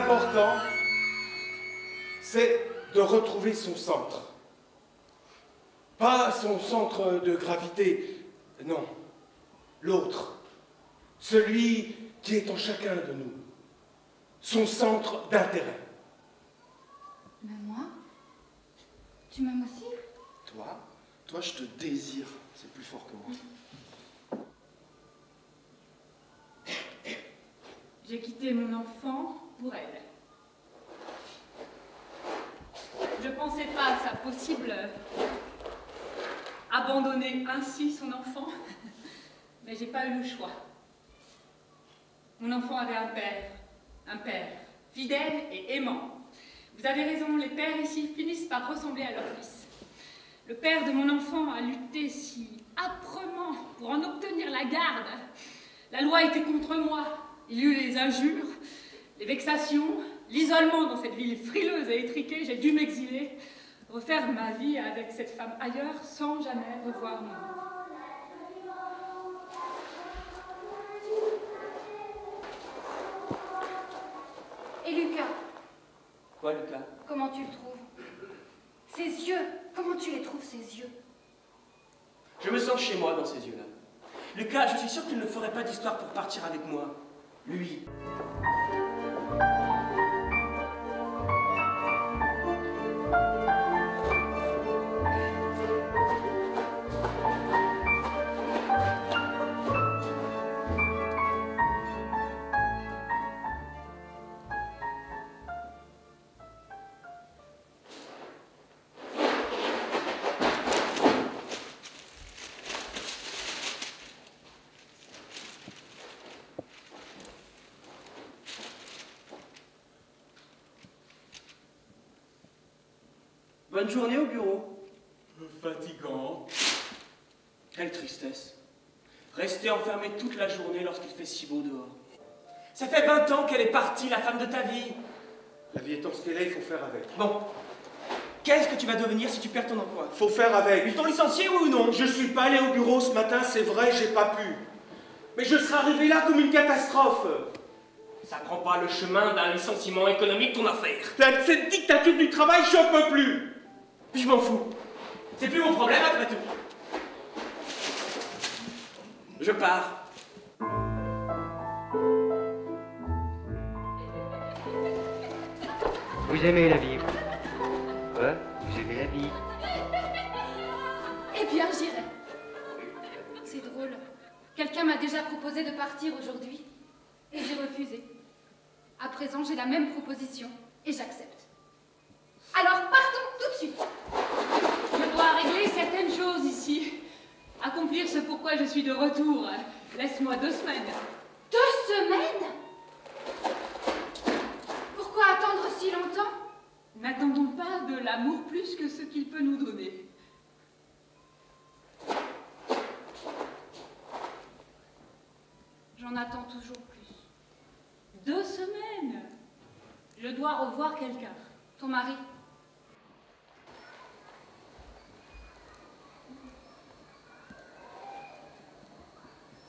L'important, c'est de retrouver son centre. Pas son centre de gravité, non. L'autre. Celui qui est en chacun de nous. Son centre d'intérêt. Mais moi? Tu m'aimes aussi? Toi, je te désire. C'est plus fort que moi. J'ai quitté mon enfant pour elle. Je ne pensais pas ça possible, abandonner ainsi son enfant, mais j'ai pas eu le choix. Mon enfant avait un père fidèle et aimant. Vous avez raison, les pères ici finissent par ressembler à leur fils. Le père de mon enfant a lutté si âprement pour en obtenir la garde. La loi était contre moi. Il y eut les injures, les vexations, l'isolement dans cette ville frileuse et étriquée. J'ai dû m'exiler, refaire ma vie avec cette femme ailleurs sans jamais revoir mon enfant. Et Lucas? Quoi, Lucas? Comment tu le trouves? Ses yeux, comment tu les trouves, ses yeux? Je me sens chez moi dans ces yeux-là. Lucas, je suis sûr qu'il ne ferait pas d'histoire pour partir avec moi. Lui. Bonne journée au bureau. Fatigant. Quelle tristesse. Rester enfermé toute la journée lorsqu'il fait si beau dehors. Ça fait 20 ans qu'elle est partie, la femme de ta vie. La vie étant ce qu'elle est, il faut faire avec. Bon. Qu'est-ce que tu vas devenir si tu perds ton emploi? Faut faire avec. Ils t'ont licencié, oui ou non? Je suis pas allé au bureau ce matin, c'est vrai, j'ai pas pu. Mais je serais arrivé là comme une catastrophe. Ça prend pas le chemin d'un licenciement économique, ton affaire. Cette dictature du travail, j'en peux plus. Je m'en fous. C'est plus mon problème après tout. Je pars. Vous aimez la vie? Quoi? Vous aimez la vie? Eh bien, j'irai. C'est drôle. Quelqu'un m'a déjà proposé de partir aujourd'hui et j'ai refusé. À présent, j'ai la même proposition et j'accepte. Alors, partons tout de suite. Je dois régler certaines choses ici. Accomplir ce pourquoi je suis de retour. Laisse-moi 2 semaines. 2 semaines? Pourquoi attendre si longtemps? N'attendons pas de l'amour plus que ce qu'il peut nous donner. J'en attends toujours plus. 2 semaines. Je dois revoir quelqu'un. Ton mari?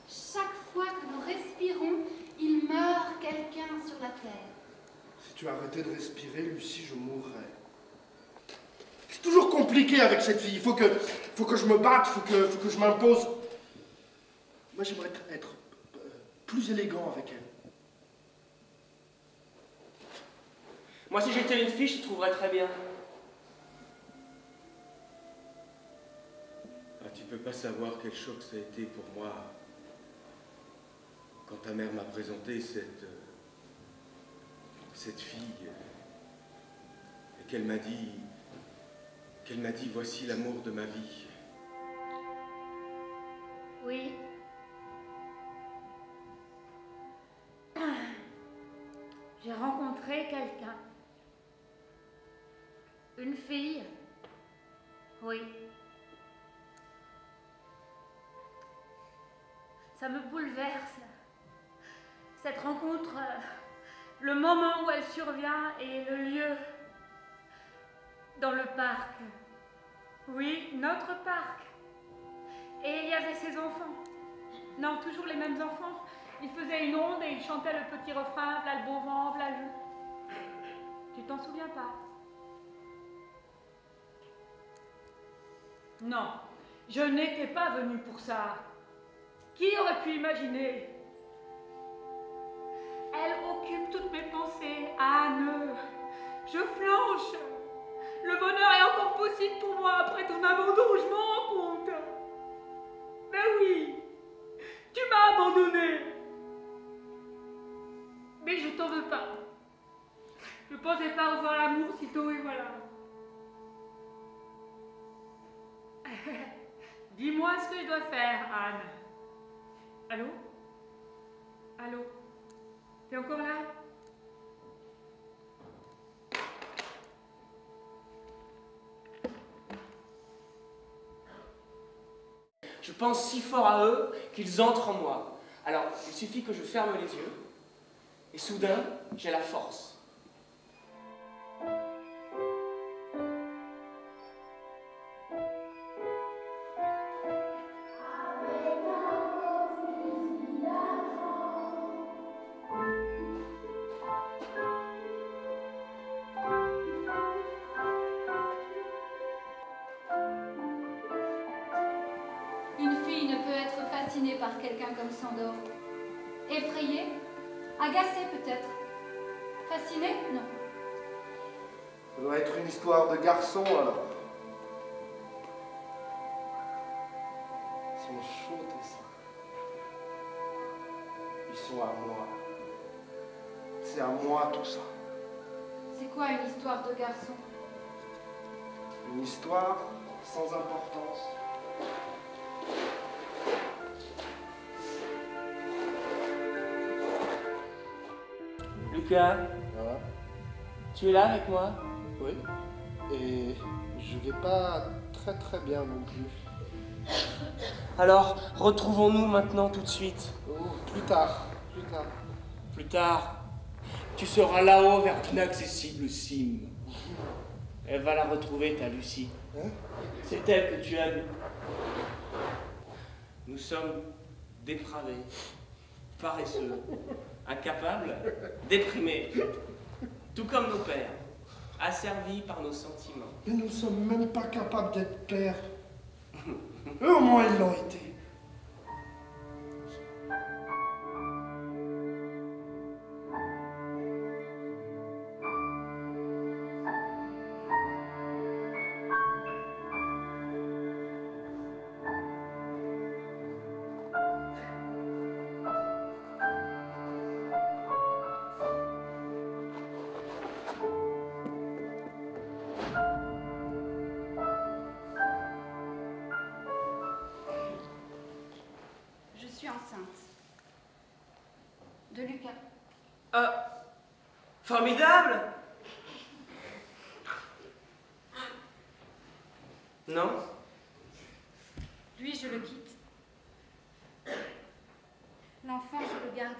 Chaque fois que nous respirons, il meurt quelqu'un sur la terre. Si tu arrêtais de respirer, Lucie, je mourrais. C'est toujours compliqué avec cette fille. Il faut que je me batte, faut que je m'impose. Moi, j'aimerais être plus élégant avec elle. Moi, si j'étais une fille, je te trouverais très bien. Ah, tu peux pas savoir quel choc ça a été pour moi quand ta mère m'a présenté cette fille et qu'elle m'a dit voici l'amour de ma vie. Oui. J'ai rencontré quelqu'un. Une fille. Oui. Ça me bouleverse. Cette rencontre, le moment où elle survient et le lieu. Dans le parc. Oui, notre parc. Et il y avait ses enfants. Non, toujours les mêmes enfants. Ils faisaient une onde et ils chantaient le petit refrain, v'là le bon vent, v'là le... Tu t'en souviens pas? Non, je n'étais pas venue pour ça. Qui aurait pu imaginer? Elle occupe toutes mes pensées, Anne. Je flanche. Le bonheur est encore possible pour moi après ton abandon, je m'en rends compte. Mais oui, tu m'as abandonné. Mais je t'en veux pas. Je pensais pas revoir l'amour si tôt et voilà. Dis-moi ce que je dois faire, Anne. Allô? Allô? T'es encore là? Je pense si fort à eux qu'ils entrent en moi. Alors, il suffit que je ferme les yeux, et soudain, j'ai la force. Une fille ne peut être fascinée par quelqu'un comme Sandor. Effrayée, agacée peut-être. Fascinée? Non. Ça doit être une histoire de garçon alors. Ils sont chauds tes seins. Ils sont à moi. C'est à moi tout ça. C'est quoi une histoire de garçon? Une histoire sans importance. Lucas, Voilà. tu es là avec moi? Oui. Et je vais pas très bien non plus. Alors, retrouvons-nous maintenant tout de suite. Oh, plus tard. Plus tard. Plus tard, tu seras là-haut vers l'inaccessible cime. Elle va la retrouver, ta Lucie. Hein? C'est elle que tu aimes. Nous sommes dépravés, paresseux, incapables, déprimés, tout comme nos pères, asservis par nos sentiments. Mais nous sommes même pas capables d'être pères. Eux au moins ils l'ont été. Je suis enceinte. De Lucas. Ah, formidable! Non? Lui, je le quitte. L'enfant, je le garde.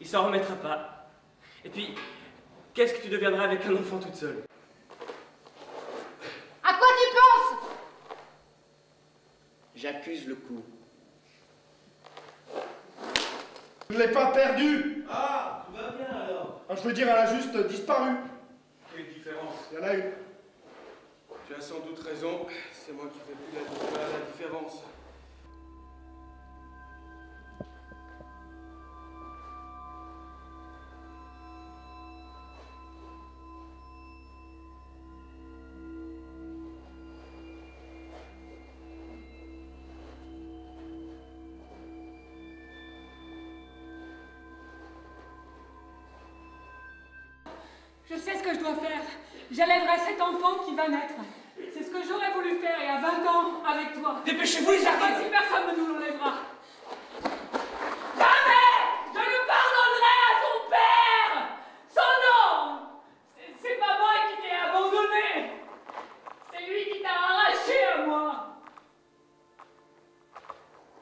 Il s'en remettra pas. Et puis, qu'est-ce que tu deviendras avec un enfant toute seule? À quoi tu penses? J'accuse le coup. Je ne l'ai pas perdue. Ah, tout va bien alors. Ah, je veux dire, elle a juste disparu. Quelle différence? Il y en a une. Tu as sans doute raison, c'est moi qui fais plus la différence. Je sais ce que je dois faire. J'élèverai cet enfant qui va naître. C'est ce que j'aurais voulu faire il y a 20 ans avec toi. Dépêchez-vous, ils Pas arrivent! si personne ne nous l'enlèvera. Jamais je ne pardonnerai à ton père! Son nom! C'est pas moi qui t'ai abandonné. C'est lui qui t'a arraché à moi.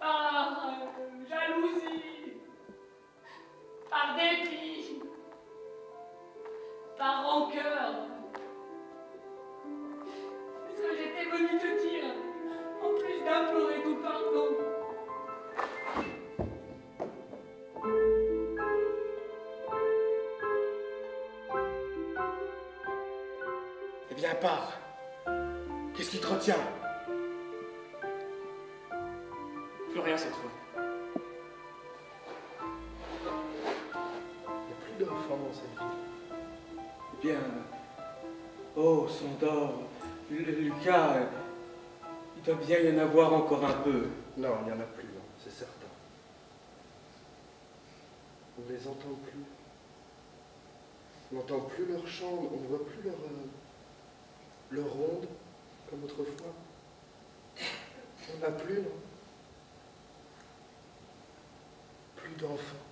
Par jalousie, par dépit, par rancœur. C'est ce que j'étais venue te dire, en plus d'implorer ton pardon. part. Qu'est-ce qui te retient? Plus rien cette fois. Il n'y a plus d'enfants dans cette ville. Eh bien, oh, Sandor, Lucas, il doit bien y en avoir encore un peu. Non, il n'y en a plus, non, c'est certain. On ne les entend plus. On n'entend plus leur chant, on ne voit plus leur ronde, comme autrefois. On n'a plus, non? Plus d'enfants.